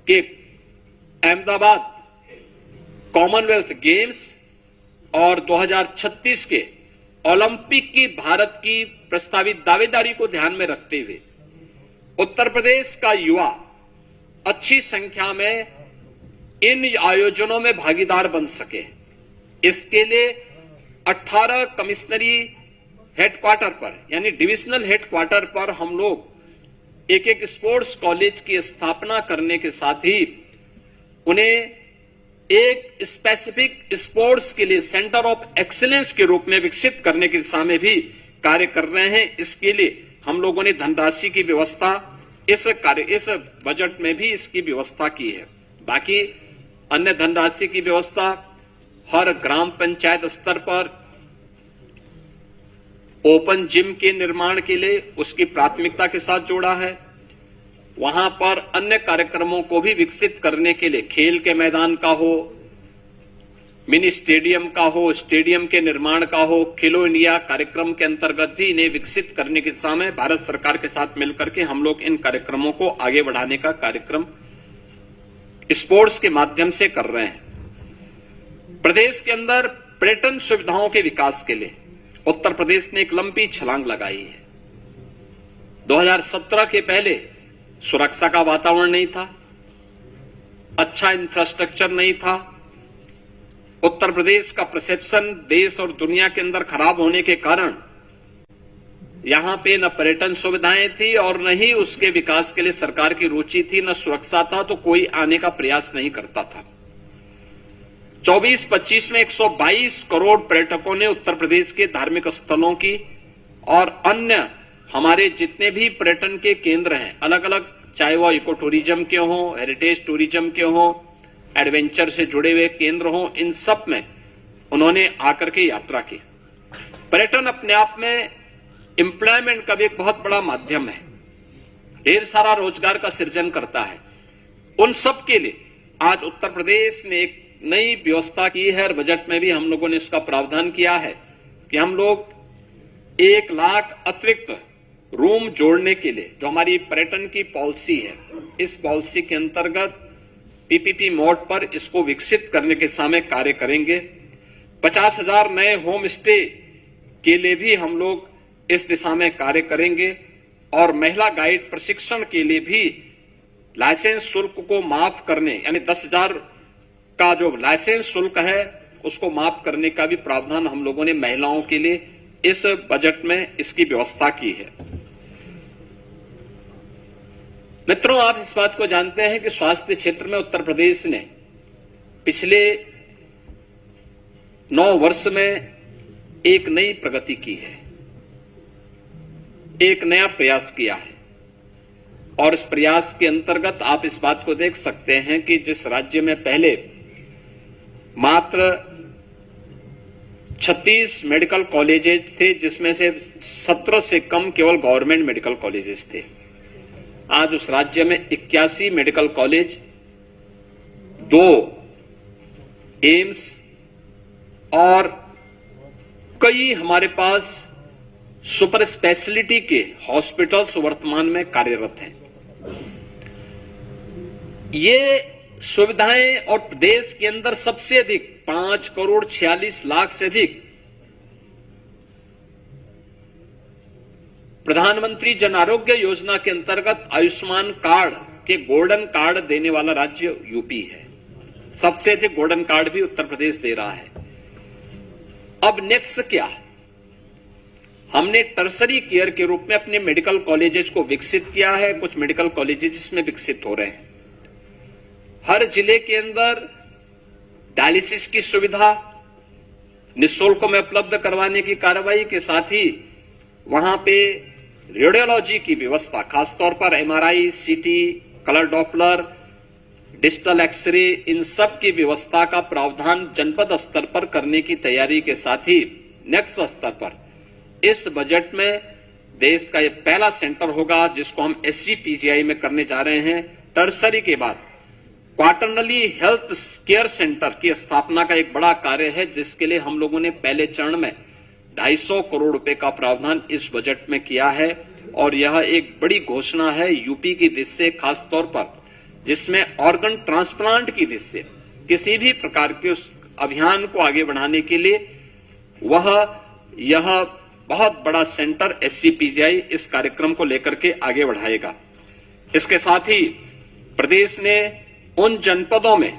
के अहमदाबाद कॉमनवेल्थ गेम्स और 2036 के ओलंपिक की भारत की प्रस्तावित दावेदारी को ध्यान में रखते हुए उत्तर प्रदेश का युवा अच्छी संख्या में इन आयोजनों में भागीदार बन सके, इसके लिए 18 कमिश्नरी हेडक्वार्टर पर यानी डिविजनल हेडक्वार्टर पर हम लोग एक एक स्पोर्ट्स कॉलेज की स्थापना करने के साथ ही उन्हें एक स्पेसिफिक स्पोर्ट्स के लिए सेंटर ऑफ एक्सीलेंस के रूप में विकसित करने की दिशा में भी कार्य कर रहे हैं। इसके लिए हम लोगों ने धनराशि की व्यवस्था इस बजट में भी इसकी व्यवस्था की है। बाकी अन्य धनराशि की व्यवस्था हर ग्राम पंचायत स्तर पर ओपन जिम के निर्माण के लिए उसकी प्राथमिकता के साथ जोड़ा है। वहां पर अन्य कार्यक्रमों को भी विकसित करने के लिए खेल के मैदान का हो, मिनी स्टेडियम का हो, स्टेडियम के निर्माण का हो, खेलो इंडिया कार्यक्रम के अंतर्गत भी इन्हें विकसित करने की दिशा में भारत सरकार के साथ मिलकर के हम लोग इन कार्यक्रमों को आगे बढ़ाने का कार्यक्रम स्पोर्ट्स के माध्यम से कर रहे हैं। प्रदेश के अंदर पर्यटन सुविधाओं के विकास के लिए उत्तर प्रदेश ने एक लंबी छलांग लगाई है। 2017 के पहले सुरक्षा का वातावरण नहीं था, अच्छा इंफ्रास्ट्रक्चर नहीं था, उत्तर प्रदेश का परसेप्शन देश और दुनिया के अंदर खराब होने के कारण यहां पे न पर्यटन सुविधाएं थी और न ही उसके विकास के लिए सरकार की रुचि थी, न सुरक्षा था, तो कोई आने का प्रयास नहीं करता था। 24-25 में 122 करोड़ पर्यटकों ने उत्तर प्रदेश के धार्मिक स्थलों की और अन्य हमारे जितने भी पर्यटन के केंद्र हैं अलग अलग, चाहे वो इको टूरिज्म के हों, हेरिटेज टूरिज्म के हों, एडवेंचर से जुड़े हुए केंद्र हों, इन सब में उन्होंने आकर के यात्रा की। पर्यटन अपने आप में एम्प्लॉयमेंट का भी एक बहुत बड़ा माध्यम है, ढेर सारा रोजगार का सृजन करता है। उन सब के लिए आज उत्तर प्रदेश ने एक नई व्यवस्था की है और बजट में भी हम लोगों ने इसका प्रावधान किया है कि हम लोग 1 लाख अतिरिक्त रूम जोड़ने के लिए जो हमारी पर्यटन की पॉलिसी है, इस पॉलिसी के अंतर्गत पीपीपी मोड पर इसको विकसित करने के सामने कार्य करेंगे। 50,000 नए होम स्टे के लिए भी हम लोग इस दिशा में कार्य करेंगे और महिला गाइड प्रशिक्षण के लिए भी लाइसेंस शुल्क को माफ करने यानी 10,000 का जो लाइसेंस शुल्क है उसको माफ करने का भी प्रावधान हम लोगों ने महिलाओं के लिए इस बजट में इसकी व्यवस्था की है। मित्रों, आप इस बात को जानते हैं कि स्वास्थ्य क्षेत्र में उत्तर प्रदेश ने पिछले 9 वर्ष में एक नई प्रगति की है, एक नया प्रयास किया है और इस प्रयास के अंतर्गत आप इस बात को देख सकते हैं कि जिस राज्य में पहले मात्र 36 मेडिकल कॉलेजेस थे, जिसमें से 17 से कम केवल गवर्नमेंट मेडिकल कॉलेजेस थे, आज उस राज्य में 81 मेडिकल कॉलेज, 2 एम्स और कई हमारे पास सुपर स्पेशलिटी के हॉस्पिटल्स वर्तमान में कार्यरत हैं। ये सुविधाएं और देश के अंदर सबसे अधिक 5,46,00,000 से अधिक प्रधानमंत्री जन आरोग्य योजना के अंतर्गत आयुष्मान कार्ड के गोल्डन कार्ड देने वाला राज्य यूपी है। सबसे अधिक गोल्डन कार्ड भी उत्तर प्रदेश दे रहा है। अब नेक्स्ट क्या? हमने टर्सरी केयर के रूप में अपने मेडिकल कॉलेजेस को विकसित किया है। कुछ मेडिकल कॉलेजेस इसमें विकसित हो रहे हैं। हर जिले के अंदर डायलिसिस की सुविधा निःशुल्क में उपलब्ध करवाने की कार्रवाई के साथ ही वहां पे रेडियोलॉजी की व्यवस्था, खासतौर पर एमआरआई, सीटी, कलर डॉपलर, डिजिटल एक्सरे, इन सब की व्यवस्था का प्रावधान जनपद स्तर पर करने की तैयारी के साथ ही नेक्स्ट स्तर पर इस बजट में देश का यह पहला सेंटर होगा जिसको हम SCPGI में करने जा रहे हैं। टर्सरी के बाद क्वार्टरली हेल्थ केयर सेंटर की स्थापना का एक बड़ा कार्य है, जिसके लिए हम लोगों ने पहले चरण में 250 करोड़ रुपए का प्रावधान इस बजट में किया है और यह एक बड़ी घोषणा है यूपी की दृष्टि से, खासतौर पर जिसमें ऑर्गन ट्रांसप्लांट की दृष्टि से किसी भी प्रकार के उस अभियान को आगे बढ़ाने के लिए यह बहुत बड़ा सेंटर SCPGI इस कार्यक्रम को लेकर के आगे बढ़ाएगा। इसके साथ ही प्रदेश ने उन जनपदों में,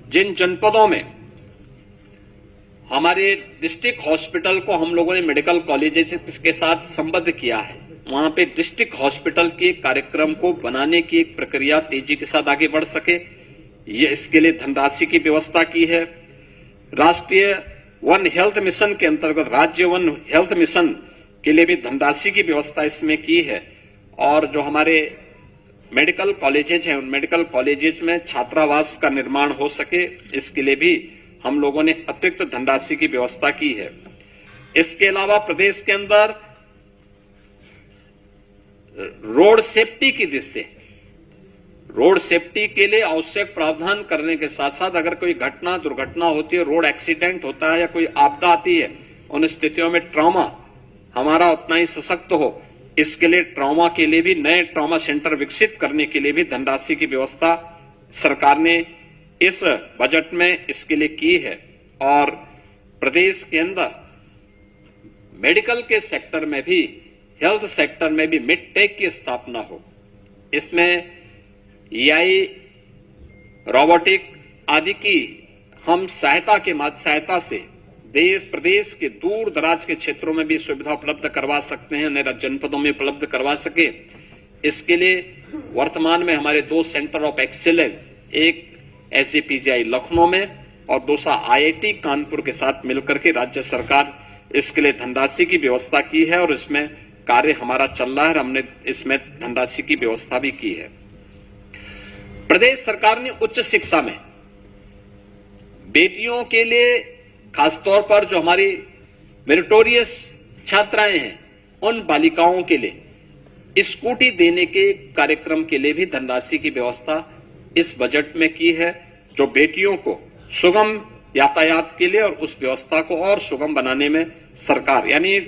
जिन जनपदों में हमारे डिस्ट्रिक्ट हॉस्पिटल को हम लोगों ने मेडिकल कॉलेजेस के साथ संबद्ध किया है, वहां पे डिस्ट्रिक्ट हॉस्पिटल के कार्यक्रम को बनाने की एक प्रक्रिया तेजी के साथ आगे बढ़ सके, ये इसके लिए धनराशि की व्यवस्था की है। राष्ट्रीय वन हेल्थ मिशन के अंतर्गत राज्य वन हेल्थ मिशन के लिए भी धनराशि की व्यवस्था इसमें की है और जो हमारे मेडिकल कॉलेजेज हैं उन मेडिकल कॉलेजेज में छात्रावास का निर्माण हो सके, इसके लिए भी हम लोगों ने अतिरिक्त धनराशि की व्यवस्था की है। इसके अलावा प्रदेश के अंदर रोड सेफ्टी की दृष्टि से रोड सेफ्टी के लिए आवश्यक प्रावधान करने के साथ साथ अगर कोई दुर्घटना होती है, रोड एक्सीडेंट होता है या कोई आपदा आती है, उन स्थितियों में ट्रॉमा हमारा उतना ही सशक्त हो, इसके लिए ट्रॉमा के लिए भी नए ट्रॉमा सेंटर विकसित करने के लिए भी धनराशि की व्यवस्था सरकार ने इस बजट में इसके लिए की है। और प्रदेश के अंदर मेडिकल के सेक्टर में भी, हेल्थ सेक्टर में भी मिडटेक की स्थापना हो, इसमें AI, रोबोटिक आदि की हम सहायता से प्रदेश के दूर दराज के क्षेत्रों में भी सुविधा उपलब्ध करवा सकते हैं, नए जनपदों में उपलब्ध करवा सके। इसके लिए वर्तमान में हमारे 2 सेंटर ऑफ एक्सीलेंस, एक SCPGI लखनऊ में और दूसरा IIT कानपुर के साथ मिलकर के राज्य सरकार इसके लिए धनराशि की व्यवस्था की है और इसमें कार्य हमारा चल रहा है। हमने इसमें धनराशि की व्यवस्था भी की है। प्रदेश सरकार ने उच्च शिक्षा में बेटियों के लिए, खासतौर पर जो हमारी मेरिटोरियस छात्राएं हैं, उन बालिकाओं के लिए स्कूटी देने के कार्यक्रम के लिए भी धनराशि की व्यवस्था इस बजट में की है, जो बेटियों को सुगम यातायात के लिए और उस व्यवस्था को और सुगम बनाने में सरकार, यानी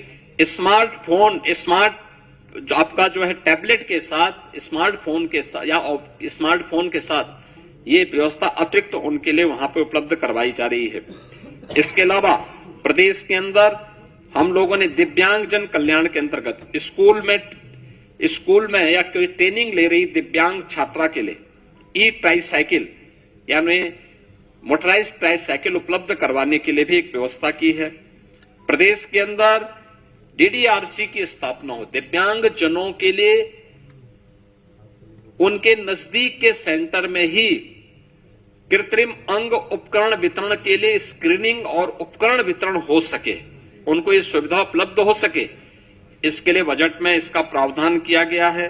स्मार्टफोन, जो आपका जो है टैबलेट के साथ, स्मार्टफोन के साथ या स्मार्टफोन के साथ ये व्यवस्था अतिरिक्त उनके लिए वहां पे उपलब्ध करवाई जा रही है। इसके अलावा प्रदेश के अंदर हम लोगों ने दिव्यांगजन कल्याण के अंतर्गत स्कूल में या कोई ट्रेनिंग ले रही दिव्यांग छात्रा के लिए ट्राईसाइकिल यानी मोटराइज ट्राईसाइकिल उपलब्ध करवाने के लिए भी एक व्यवस्था की है। प्रदेश के अंदर DDRC की स्थापना हो, दिव्यांग जनों के लिए उनके नजदीक के सेंटर में ही कृत्रिम अंग उपकरण वितरण के लिए स्क्रीनिंग और उपकरण वितरण हो सके, उनको ये सुविधा उपलब्ध हो सके, इसके लिए बजट में इसका प्रावधान किया गया है।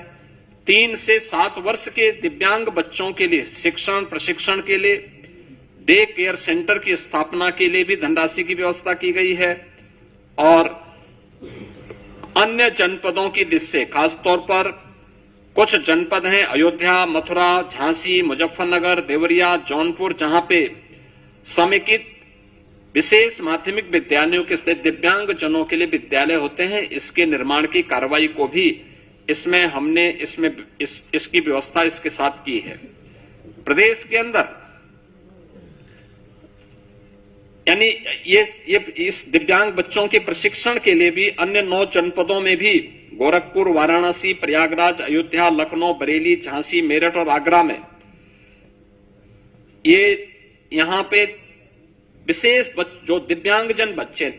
3 से 7 वर्ष के दिव्यांग बच्चों के लिए शिक्षण प्रशिक्षण के लिए डे केयर सेंटर की स्थापना के लिए भी धनराशि की व्यवस्था की गई है। और अन्य जनपदों की दृष्टि से, खासतौर पर कुछ जनपद हैं अयोध्या, मथुरा, झांसी, मुजफ्फरनगर, देवरिया, जौनपुर, जहां पे समेकित विशेष माध्यमिक विद्यालयों के स्थित दिव्यांग जनों के लिए विद्यालय होते हैं, इसके निर्माण की कार्रवाई को भी इसमें हमने इसकी व्यवस्था इसके साथ की है। प्रदेश के अंदर यानी ये इस दिव्यांग बच्चों के प्रशिक्षण के लिए भी अन्य 9 जनपदों में भी, गोरखपुर, वाराणसी, प्रयागराज, अयोध्या, लखनऊ, बरेली, झांसी, मेरठ और आगरा में यहां पे विशेष जो दिव्यांगजन बच्चे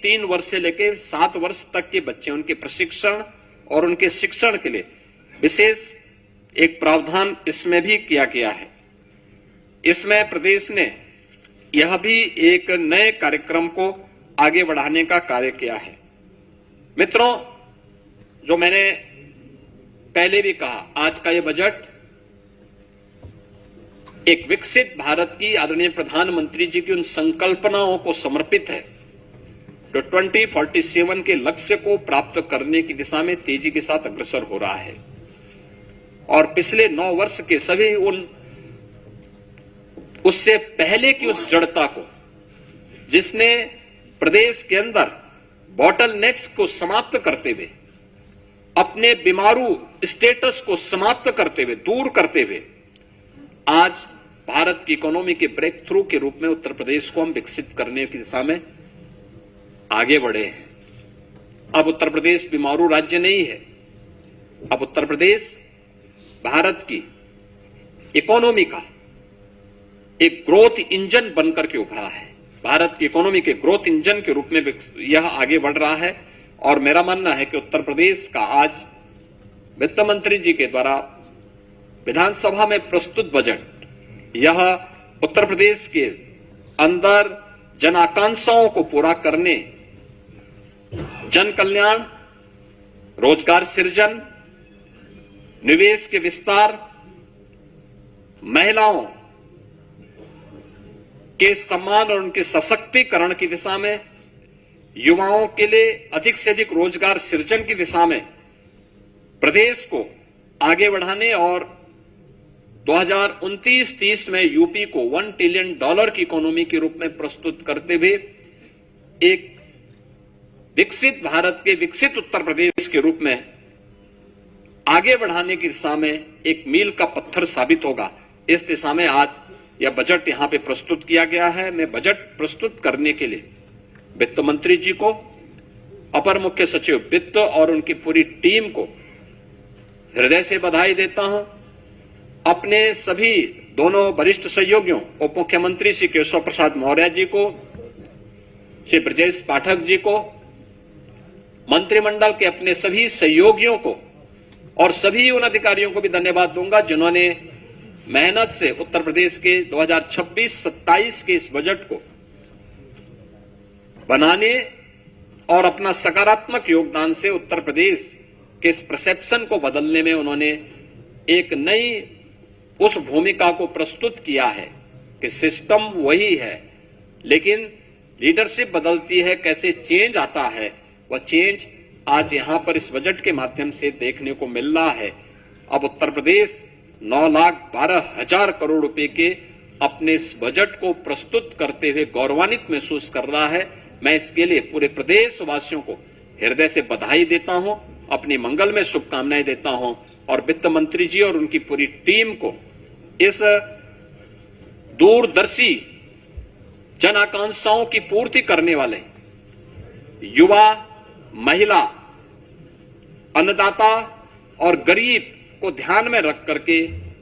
3 वर्ष से लेकर 7 वर्ष तक के बच्चे, उनके प्रशिक्षण और उनके शिक्षण के लिए विशेष एक प्रावधान इसमें भी किया गया है। इसमें प्रदेश ने यह भी एक नए कार्यक्रम को आगे बढ़ाने का कार्य किया है। मित्रों, जो मैंने पहले भी कहा, आज का यह बजट एक विकसित भारत की आदरणीय प्रधानमंत्री जी की उन संकल्पनाओं को समर्पित है जो 2047 के लक्ष्य को प्राप्त करने की दिशा में तेजी के साथ अग्रसर हो रहा है। और पिछले 9 वर्ष के सभी उससे पहले की उस जड़ता को, जिसने प्रदेश के अंदर बॉटलनेक्स को समाप्त करते हुए, अपने बीमारू स्टेटस को समाप्त करते हुए, दूर करते हुए, आज भारत की इकोनॉमी के ब्रेक थ्रू के रूप में उत्तर प्रदेश को हम विकसित करने की दिशा में आगे बढ़े हैं। अब उत्तर प्रदेश बीमारू राज्य नहीं है। अब उत्तर प्रदेश भारत की इकोनॉमी का एक ग्रोथ इंजन बनकर के उभरा है। भारत की इकोनॉमी के ग्रोथ इंजन के रूप में यह आगे बढ़ रहा है। और मेरा मानना है कि उत्तर प्रदेश का आज वित्त मंत्री जी के द्वारा विधानसभा में प्रस्तुत बजट, यह उत्तर प्रदेश के अंदर जन आकांक्षाओं को पूरा करने, जन कल्याण, रोजगार सृजन, निवेश के विस्तार, महिलाओं के सम्मान और उनके सशक्तिकरण की दिशा में, युवाओं के लिए अधिक से अधिक रोजगार सृजन की दिशा में प्रदेश को आगे बढ़ाने और 2029-30 में यूपी को $1 ट्रिलियन की इकोनॉमी के रूप में प्रस्तुत करते हुए एक विकसित भारत के विकसित उत्तर प्रदेश के रूप में आगे बढ़ाने की दिशा में एक मील का पत्थर साबित होगा। इस दिशा में आज यह बजट यहां पे प्रस्तुत किया गया है। मैं बजट प्रस्तुत करने के लिए वित्त मंत्री जी को, अपर मुख्य सचिव वित्त और उनकी पूरी टीम को हृदय से बधाई देता हूं। अपने सभी दोनों वरिष्ठ सहयोगियों, उप मुख्यमंत्री श्री केशव प्रसाद मौर्य जी को, श्री ब्रजेश पाठक जी को, मंत्रिमंडल के अपने सभी सहयोगियों को और सभी उन अधिकारियों को भी धन्यवाद दूंगा जिन्होंने मेहनत से उत्तर प्रदेश के 2026-27 के इस बजट को बनाने और अपना सकारात्मक योगदान से उत्तर प्रदेश के इस परसेप्शन को बदलने में उन्होंने एक नई उस भूमिका को प्रस्तुत किया है कि सिस्टम वही है लेकिन लीडरशिप बदलती है, कैसे चेंज आता है, वह चेंज आज यहां पर इस बजट के माध्यम से देखने को मिल रहा है। अब उत्तर प्रदेश 9,12,000 करोड़ रुपए के अपने इस बजट को प्रस्तुत करते हुए गौरवान्वित महसूस कर रहा है। मैं इसके लिए पूरे प्रदेश वासियों को हृदय से बधाई देता हूं, अपनी मंगल में शुभकामनाएं देता हूं और वित्त मंत्री जी और उनकी पूरी टीम को इस दूरदर्शी जन आकांक्षाओं की पूर्ति करने वाले युवा, महिला, अन्नदाता और गरीब को ध्यान में रख करके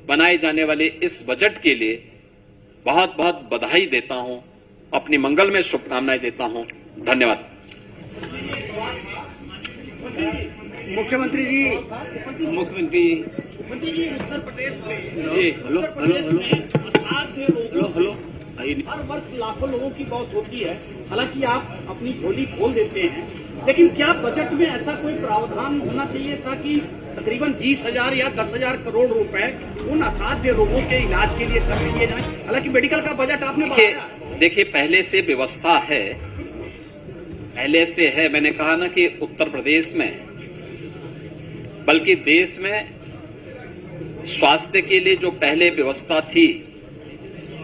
बनाए जाने वाले इस बजट के लिए बहुत बहुत बधाई देता हूं, अपनी मंगल में शुभकामनाएं देता हूं। धन्यवाद। मुख्यमंत्री जी उत्तर प्रदेश में असाध्य रोगों से हर वर्ष लाखों लोगों की मौत होती है। हालांकि आप अपनी झोली खोल देते हैं, लेकिन क्या बजट में ऐसा कोई प्रावधान होना चाहिए ताकि तकरीबन 20,000 या 10,000 करोड़ रुपए उन असाध्य रोगों के इलाज के लिए खर्च किए जाएं? हालांकि मेडिकल का बजट आपने देखिए पहले से व्यवस्था है, पहले से है। मैंने कहा ना कि उत्तर प्रदेश में बल्कि देश में स्वास्थ्य के लिए जो पहले व्यवस्था थी,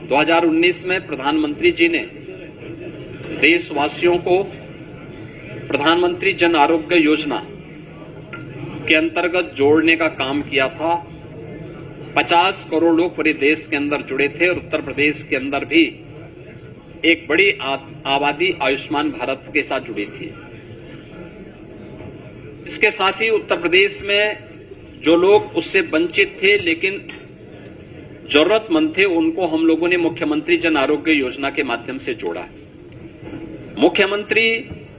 2019 में प्रधानमंत्री जी ने देशवासियों को प्रधानमंत्री जन आरोग्य योजना के अंतर्गत जोड़ने का काम किया था। 50 करोड़ लोग पूरे देश के अंदर जुड़े थे और उत्तर प्रदेश के अंदर भी एक बड़ी आबादी आयुष्मान भारत के साथ जुड़ी थी। इसके साथ ही उत्तर प्रदेश में जो लोग उससे वंचित थे लेकिन जरूरतमंद थे, उनको हम लोगों ने मुख्यमंत्री जन आरोग्य योजना के माध्यम से जोड़ा। मुख्यमंत्री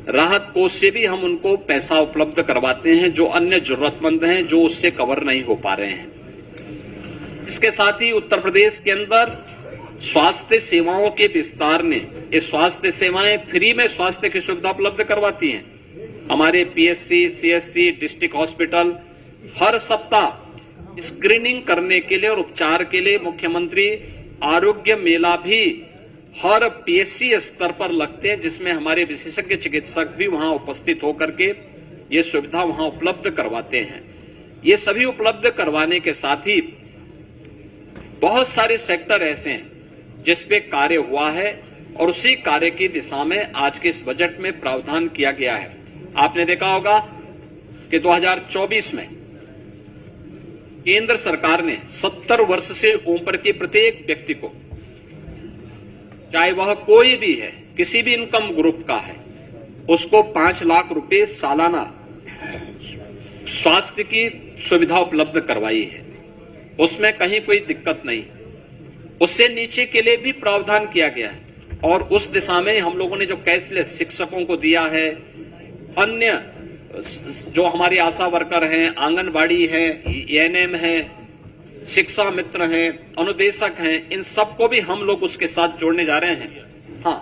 राहत कोष से भी हम उनको पैसा उपलब्ध करवाते हैं जो अन्य जरूरतमंद हैं, जो उससे कवर नहीं हो पा रहे हैं। इसके साथ ही उत्तर प्रदेश के अंदर स्वास्थ्य सेवाओं के विस्तार ने, ये स्वास्थ्य सेवाएं फ्री में स्वास्थ्य की सुविधा उपलब्ध करवाती हैं। हमारे पीएचसी, सीएचसी, डिस्ट्रिक्ट हॉस्पिटल हर सप्ताह स्क्रीनिंग करने के लिए और उपचार के लिए मुख्यमंत्री आरोग्य मेला भी हर पीएचसी स्तर पर लगते हैं, जिसमें हमारे विशेषज्ञ चिकित्सक भी वहां उपस्थित होकर के ये सुविधा वहां उपलब्ध करवाते हैं। ये सभी उपलब्ध करवाने के साथ ही बहुत सारे सेक्टर ऐसे हैं जिस पे कार्य हुआ है और उसी कार्य की दिशा में आज के इस बजट में प्रावधान किया गया है। आपने देखा होगा कि 2024 में केंद्र सरकार ने 70 वर्ष से ऊपर के प्रत्येक व्यक्ति को, चाहे वह कोई भी है, किसी भी इनकम ग्रुप का है, उसको 5 लाख रुपए सालाना स्वास्थ्य की सुविधा उपलब्ध करवाई है। उसमें कहीं कोई दिक्कत नहीं। उससे नीचे के लिए भी प्रावधान किया गया है और उस दिशा में हम लोगों ने जो कैशलेस शिक्षकों को दिया है, अन्य जो हमारे आशा वर्कर हैं, आंगनबाड़ी है, एएनएम है, शिक्षा मित्र हैं, अनुदेशक हैं, इन सबको भी हम लोग उसके साथ जोड़ने जा रहे हैं। हाँ,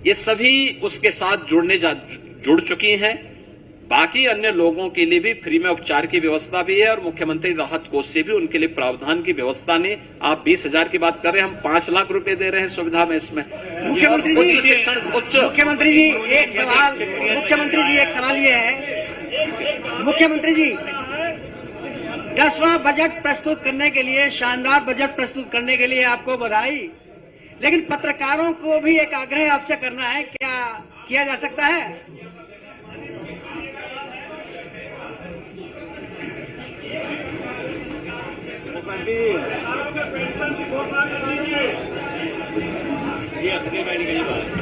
ये सभी उसके साथ जुड़ चुकी हैं। बाकी अन्य लोगों के लिए भी फ्री में उपचार की व्यवस्था भी है और मुख्यमंत्री राहत कोष से भी उनके लिए प्रावधान की व्यवस्था ने, आप 20,000 की बात कर रहे हैं, हम 5 लाख रुपए दे रहे हैं सुविधा में इसमें। मुख्यमंत्री जी, उच्च शिक्षण, मुख्यमंत्री जी एक सवाल ये है, मुख्यमंत्री जी 10वां बजट प्रस्तुत करने के लिए, शानदार बजट प्रस्तुत करने के लिए आपको बधाई, लेकिन पत्रकारों को भी एक आग्रह आपसे करना है, क्या किया जा सकता है? ये अपने बैठ गई बात।